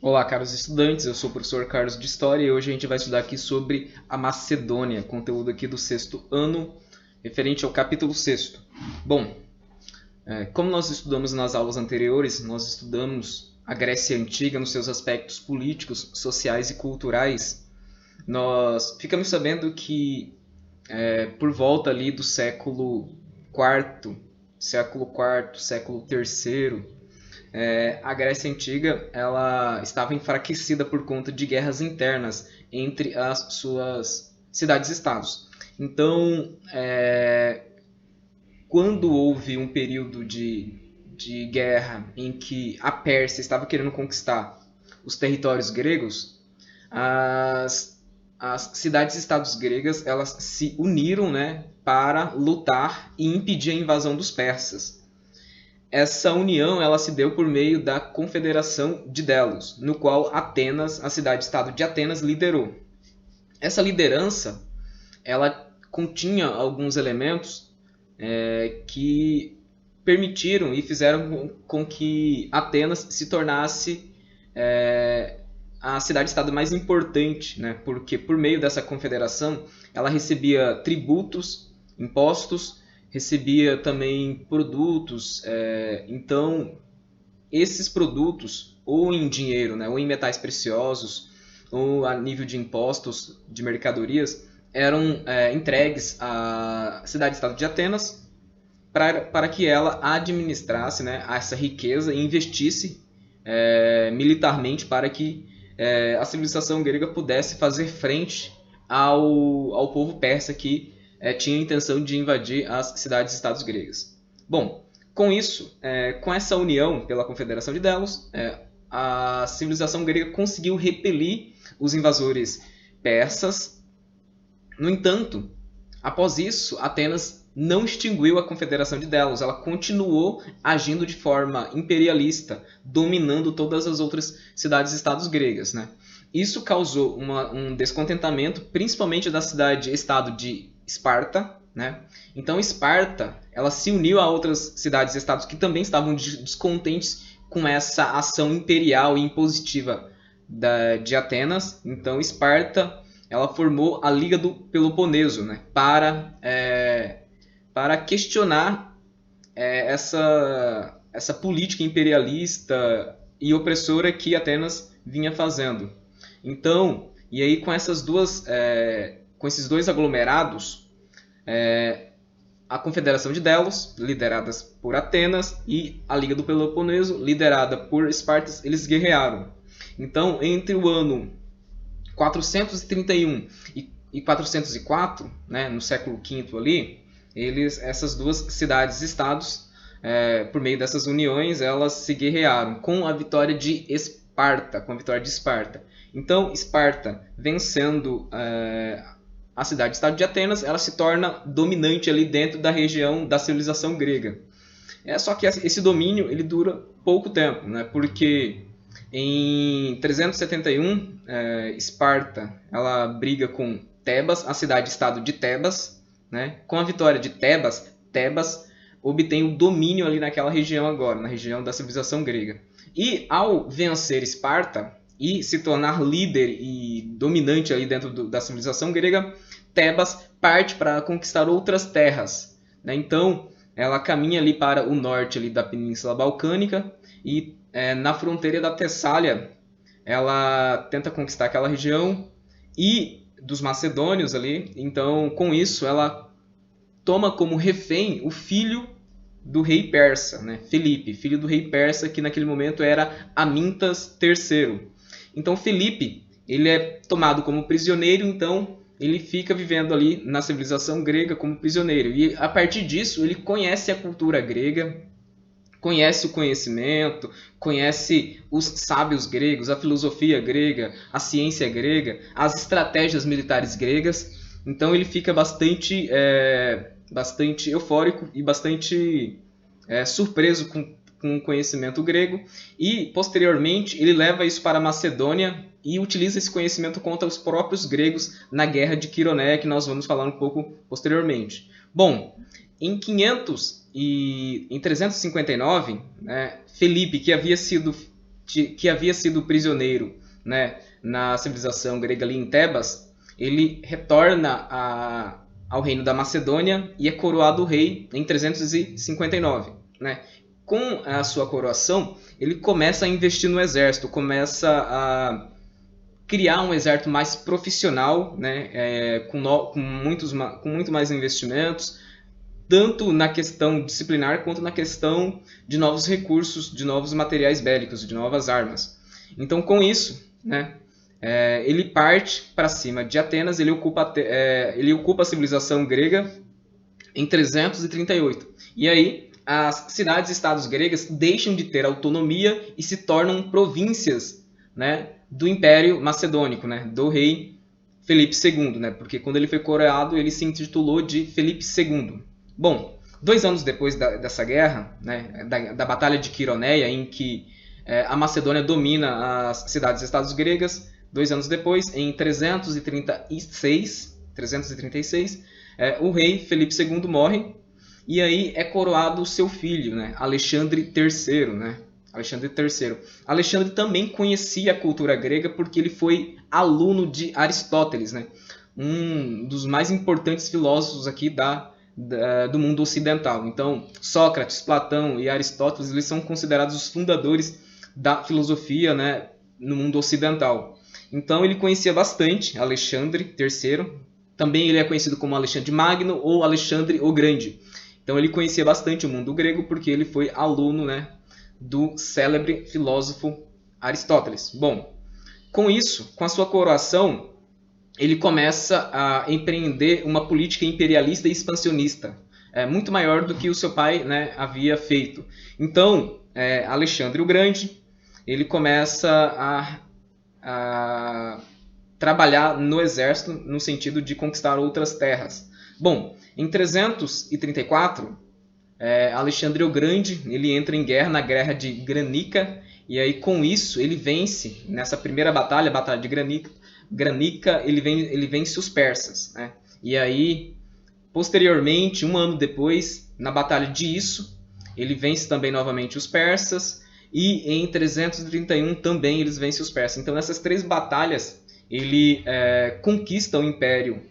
Olá, caros estudantes, eu sou o professor Carlos de História e hoje a gente vai estudar aqui sobre a Macedônia, conteúdo aqui do sexto ano, referente ao capítulo sexto. Bom, como nós estudamos nas aulas anteriores, nós estudamos a Grécia Antiga nos seus aspectos políticos, sociais e culturais. Nós ficamos sabendo que por volta ali do século terceiro, a Grécia Antiga ela estava enfraquecida por conta de guerras internas entre as suas cidades-estados. Então, quando houve um período de guerra em que a Pérsia estava querendo conquistar os territórios gregos, as cidades-estados gregas elas se uniram, né, para lutar e impedir a invasão dos persas. Essa união ela se deu por meio da Confederação de Delos, no qual Atenas, a cidade-estado de Atenas, liderou. Essa liderança ela continha alguns elementos que permitiram e fizeram com que Atenas se tornasse a cidade-estado mais importante, né? Porque por meio dessa confederação ela recebia tributos, impostos, recebia também produtos. Então, esses produtos, ou em dinheiro, né, ou em metais preciosos, ou a nível de impostos de mercadorias, eram entregues à cidade-estado de Atenas para que ela administrasse, né, essa riqueza e investisse militarmente para que a civilização grega pudesse fazer frente ao povo persa que tinha a intenção de invadir as cidades-estados gregas. Bom, com isso, com essa união pela Confederação de Delos, a civilização grega conseguiu repelir os invasores persas. No entanto, após isso, Atenas não extinguiu a Confederação de Delos, ela continuou agindo de forma imperialista, dominando todas as outras cidades-estados gregas, né? Isso causou um descontentamento, principalmente da cidade-estado de Esparta, né? Então Esparta ela se uniu a outras cidades-estados que também estavam descontentes com essa ação imperial e impositiva de Atenas. Então Esparta ela formou a Liga do Peloponeso, né, para questionar essa política imperialista e opressora que Atenas vinha fazendo. Então, e aí com esses dois aglomerados, a Confederação de Delos, lideradas por Atenas, e a Liga do Peloponeso, liderada por Esparta, eles guerrearam. Então, entre o ano 431 e 404, né, no século V ali, essas duas cidades-estados, por meio dessas uniões, elas se guerrearam com a vitória de Esparta, Então, Esparta, vencendo a cidade-estado de Atenas, ela se torna dominante ali dentro da região da civilização grega. Só que esse domínio ele dura pouco tempo, né? Porque em 371, Esparta ela briga com Tebas, a cidade-estado de Tebas, né? Com a vitória de Tebas obtém o domínio ali naquela região agora, na região da civilização grega. E ao vencer Esparta e se tornar líder e dominante ali dentro da civilização grega, Tebas parte para conquistar outras terras, né? Então ela caminha ali para o norte ali da Península Balcânica e na fronteira da Tessália ela tenta conquistar aquela região e dos macedônios ali. Então, com isso, ela toma como refém o filho do rei persa, né? Filipe, filho do rei persa, que naquele momento era Amintas III. Então, Filipe ele é tomado como prisioneiro, então ele fica vivendo ali na civilização grega como prisioneiro. E a partir disso, ele conhece a cultura grega, conhece o conhecimento, conhece os sábios gregos, a filosofia grega, a ciência grega, as estratégias militares gregas. Então ele fica bastante eufórico e bastante surpreso com o conhecimento grego. E, posteriormente, ele leva isso para a Macedônia e utiliza esse conhecimento contra os próprios gregos na Guerra de Quironeia, que nós vamos falar um pouco posteriormente. Bom, em 500 e em 359, né, Felipe, que que havia sido prisioneiro, né, na civilização grega ali em Tebas, ele retorna ao reino da Macedônia e é coroado rei em 359. Né? Com a sua coroação, ele começa a investir no exército, começa a criar um exército mais profissional, né, com muito mais investimentos, tanto na questão disciplinar quanto na questão de novos recursos, de novos materiais bélicos, de novas armas. Então, com isso, né, ele parte para cima de Atenas, ele ocupa a civilização grega em 338. E aí, as cidades-estados gregas deixam de ter autonomia e se tornam províncias, né, do Império Macedônico, né, do rei Felipe II, né, porque quando ele foi coroado, ele se intitulou de Felipe II. Bom, 2 anos depois dessa guerra, né, da Batalha de Quironeia, em que a Macedônia domina as cidades-estados gregas, 2 anos depois, em 336, o rei Felipe II morre, e aí é coroado o seu filho, né, Alexandre III. Né, Alexandre III. Alexandre também conhecia a cultura grega porque ele foi aluno de Aristóteles, né, um dos mais importantes filósofos aqui do mundo ocidental. Então, Sócrates, Platão e Aristóteles, eles são considerados os fundadores da filosofia, né, no mundo ocidental. Então, ele conhecia bastante Alexandre III. Também ele é conhecido como Alexandre Magno ou Alexandre o Grande. Então, ele conhecia bastante o mundo grego porque ele foi aluno, né, do célebre filósofo Aristóteles. Bom, com isso, com a sua coroação, ele começa a empreender uma política imperialista e expansionista, muito maior do que o seu pai, né, havia feito. Então, Alexandre o Grande, ele começa a trabalhar no exército no sentido de conquistar outras terras. Bom, em 334, Alexandre o Grande ele entra em guerra, na guerra de Granica, e aí com isso ele vence, nessa primeira batalha, a Batalha de Granica, ele vence os persas. Né? E aí, posteriormente, 1 ano depois, na Batalha de Isso, ele vence também novamente os persas, e em 331 também eles vencem os persas. Então, nessas 3 batalhas, ele conquista o Império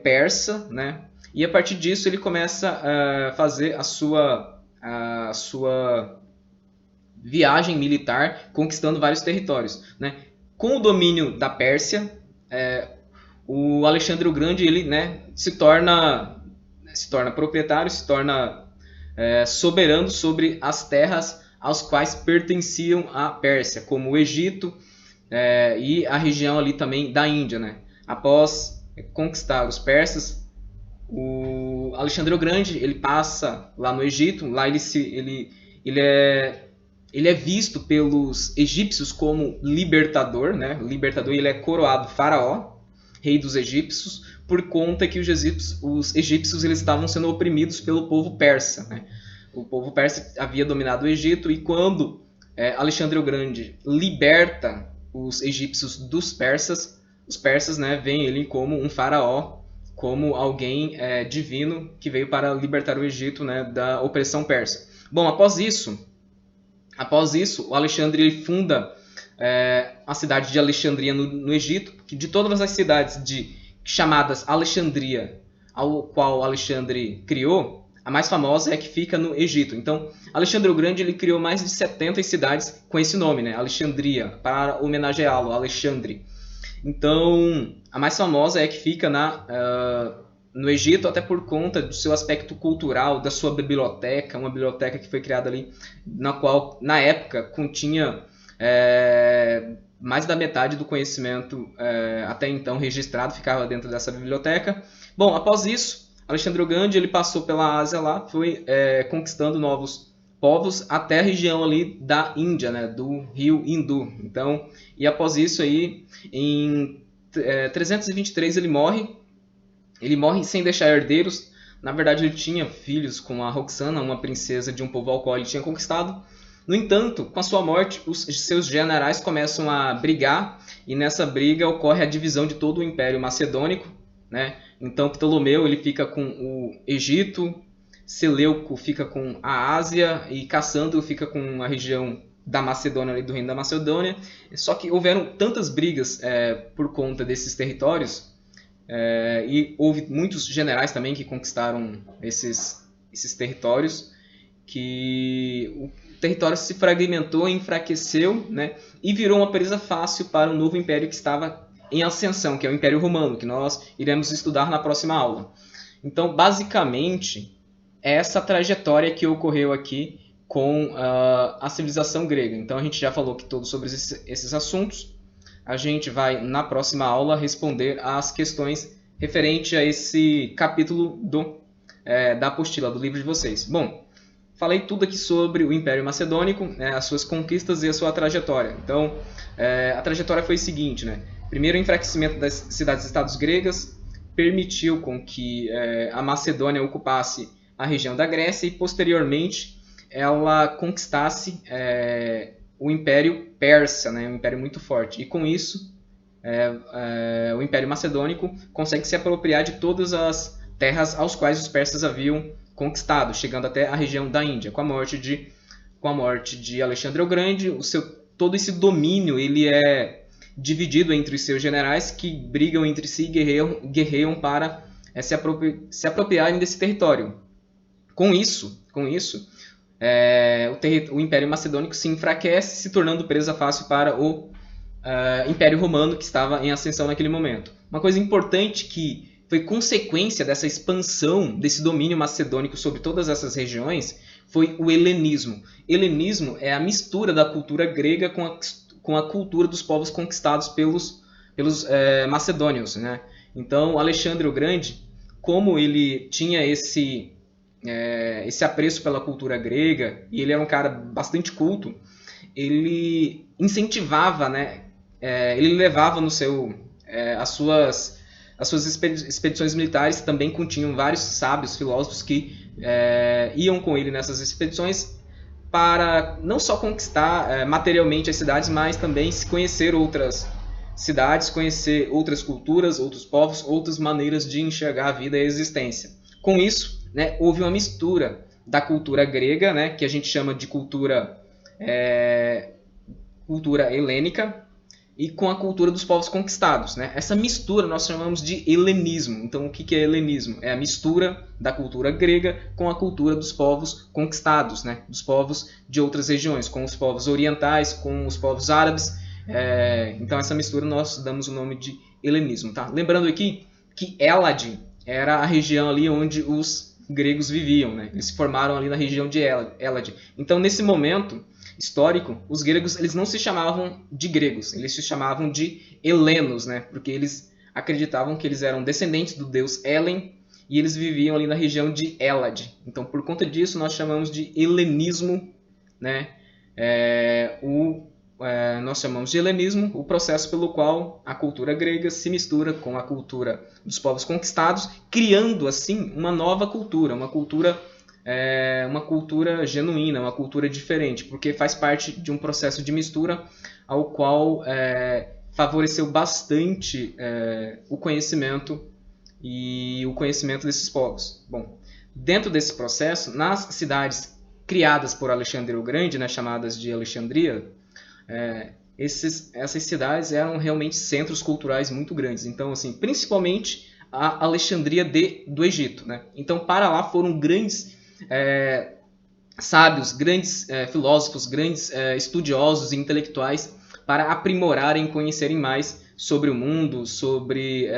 Persa, né? E a partir disso ele começa a fazer a sua viagem militar, conquistando vários territórios. Né? Com o domínio da Pérsia, o Alexandre o Grande ele, né, se torna proprietário, se torna soberano sobre as terras aos quais pertenciam à Pérsia, como o Egito e a região ali também da Índia. Né? Após conquistar os persas, o Alexandre o Grande ele passa lá no Egito, lá ele é visto pelos egípcios como libertador, né? Libertador, ele é coroado faraó, rei dos egípcios, por conta que os egípcios eles estavam sendo oprimidos pelo povo persa. Né? O povo persa havia dominado o Egito e quando Alexandre o Grande liberta os egípcios dos persas, os persas, né, veem ele como um faraó, como alguém divino que veio para libertar o Egito, né, da opressão persa. Bom, após isso, o Alexandre ele funda a cidade de Alexandria no Egito, que de todas as cidades chamadas Alexandria, ao qual Alexandre criou, a mais famosa é a que fica no Egito. Então, Alexandre o Grande ele criou mais de 70 cidades com esse nome, né? Alexandria, para homenageá-lo, Alexandre. Então, a mais famosa é a que fica no Egito, até por conta do seu aspecto cultural, da sua biblioteca, uma biblioteca que foi criada ali, na qual, na época, continha mais da metade do conhecimento até então registrado, ficava dentro dessa biblioteca. Bom, após isso, Alexandre o Grande ele passou pela Ásia lá, foi conquistando novos povos até a região ali da Índia, né, do rio Hindu. Então, e após isso aí, em 323 ele morre sem deixar herdeiros. Na verdade, ele tinha filhos com a Roxana, uma princesa de um povo ao qual ele tinha conquistado. No entanto, com a sua morte, os seus generais começam a brigar, e nessa briga ocorre a divisão de todo o Império Macedônico. Né? Então, Ptolomeu ele fica com o Egito, Seleuco fica com a Ásia e Cassandro fica com a região da Macedônia e do reino da Macedônia. Só que houveram tantas brigas por conta desses territórios, e houve muitos generais também que conquistaram esses territórios, que o território se fragmentou, enfraqueceu, né, e virou uma presa fácil para um novo império que estava em ascensão, que é o Império Romano, que nós iremos estudar na próxima aula. Então, basicamente, é essa trajetória que ocorreu aqui com a civilização grega. Então, a gente já falou que todos sobre esses assuntos. A gente vai, na próxima aula, responder às questões referentes a esse capítulo da apostila, do livro de vocês. Bom, falei tudo aqui sobre o Império Macedônico, as suas conquistas e a sua trajetória. Então, a trajetória foi a seguinte, né? Primeiro, o enfraquecimento das cidades-estados gregas permitiu com que a Macedônia ocupasse a região da Grécia e, posteriormente, ela conquistasse o Império Persa, né? Um império muito forte. E, com isso, o Império Macedônico consegue se apropriar de todas as terras aos quais os persas haviam conquistado, chegando até a região da Índia. Com a morte de Alexandre o Grande, todo esse domínio ele é dividido entre os seus generais, que brigam entre si e guerreiam para se apropriarem desse território. Com isso, o Império Macedônico se enfraquece, se tornando presa fácil para o Império Romano, que estava em ascensão naquele momento. Uma coisa importante que foi consequência dessa expansão, desse domínio macedônico sobre todas essas regiões, foi o helenismo. Helenismo é a mistura da cultura grega com a cultura dos povos conquistados pelos macedônios, né? Então, Alexandre o Grande, como ele tinha esse apreço pela cultura grega, e ele era um cara bastante culto, ele incentivava, né? Ele levava as suas expedições militares, também continham vários sábios, filósofos que iam com ele nessas expedições para não só conquistar materialmente as cidades, mas também se conhecer outras cidades, conhecer outras culturas, outros povos, outras maneiras de enxergar a vida e a existência. Com isso, né, houve uma mistura da cultura grega, né, que a gente chama de cultura helênica, e com a cultura dos povos conquistados, né? Essa mistura nós chamamos de helenismo. Então, o que é helenismo? É a mistura da cultura grega com a cultura dos povos conquistados, né? Dos povos de outras regiões, com os povos orientais, com os povos árabes. Então, essa mistura nós damos o nome de helenismo. Tá? Lembrando aqui que Hélade era a região ali onde os gregos viviam, né? Eles se formaram ali na região de Hélade. Então, nesse momento histórico, os gregos eles não se chamavam de gregos, eles se chamavam de helenos, né? Porque eles acreditavam que eles eram descendentes do deus Helen e eles viviam ali na região de Hélade. Então, por conta disso, nós chamamos de helenismo, né? Nós chamamos de helenismo o processo pelo qual a cultura grega se mistura com a cultura dos povos conquistados, criando assim uma nova cultura, uma cultura genuína, uma cultura diferente, porque faz parte de um processo de mistura ao qual favoreceu bastante o conhecimento desses povos. Bom, dentro desse processo, nas cidades criadas por Alexandre o Grande, né, chamadas de Alexandria, essas cidades eram realmente centros culturais muito grandes. Então, assim, principalmente a Alexandria do Egito, né? Então, para lá foram grandes sábios, grandes filósofos, grandes estudiosos e intelectuais para aprimorarem e conhecerem mais sobre o mundo, sobre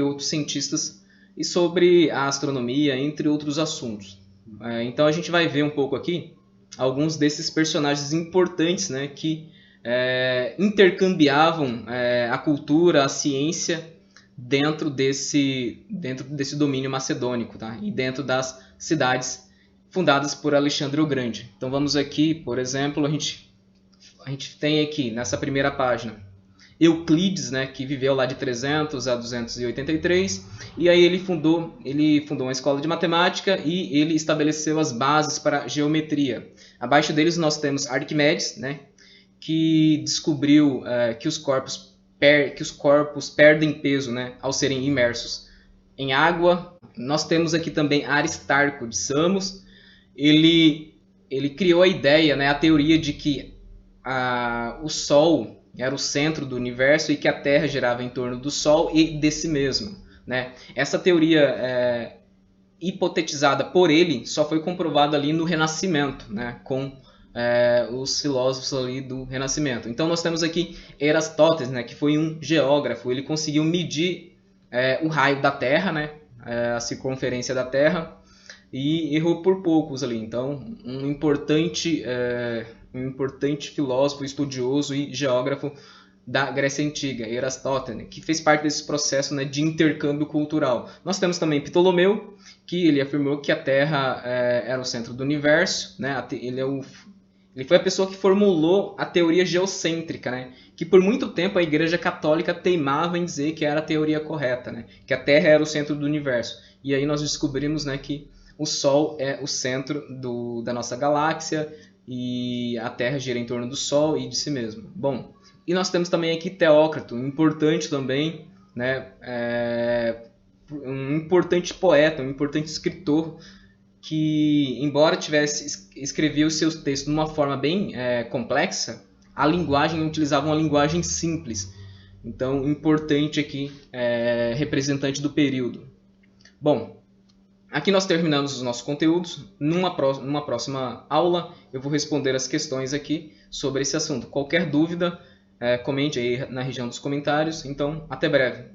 outros cientistas e sobre a astronomia, entre outros assuntos. Então a gente vai ver um pouco aqui alguns desses personagens importantes, né, que intercambiavam a cultura, a ciência dentro desse domínio macedônico, tá? E dentro das cidades fundadas por Alexandre o Grande. Então vamos aqui, por exemplo, a gente tem aqui nessa primeira página Euclides, né, que viveu lá de 300 a 283, e aí ele fundou uma escola de matemática e ele estabeleceu as bases para a geometria. Abaixo deles nós temos Arquimedes, né, que descobriu que os corpos perdem peso, né, ao serem imersos em água. Nós temos aqui também Aristarco de Samos. Ele ele criou a ideia, né, a teoria de que o Sol era o centro do universo e que a Terra girava em torno do Sol e de si mesmo, né? Essa teoria hipotetizada por ele só foi comprovada ali no Renascimento, né, com os filósofos ali do Renascimento. Então nós temos aqui Eratóstenes, né, que foi um geógrafo. Ele conseguiu medir o raio da Terra, né, a circunferência da Terra, e errou por poucos ali. Então um importante filósofo, estudioso e geógrafo da Grécia Antiga, Eratóstenes, que fez parte desse processo, né, de intercâmbio cultural. Nós temos também Ptolomeu, que ele afirmou que a Terra era o centro do universo, né? Ele foi a pessoa que formulou a teoria geocêntrica, né? Que por muito tempo a Igreja Católica teimava em dizer que era a teoria correta, né? Que a Terra era o centro do universo. E aí nós descobrimos, né, que o Sol é o centro da nossa galáxia e a Terra gira em torno do Sol e de si mesmo. Bom, e nós temos também aqui Teócrito, importante também, né? Um importante poeta, um importante escritor que, embora escrevia os seus textos de uma forma bem complexa, a linguagem utilizava uma linguagem simples. Então, importante aqui, representante do período. Bom, aqui nós terminamos os nossos conteúdos. Numa próxima aula, eu vou responder as questões aqui sobre esse assunto. Qualquer dúvida, comente aí na região dos comentários. Então, até breve.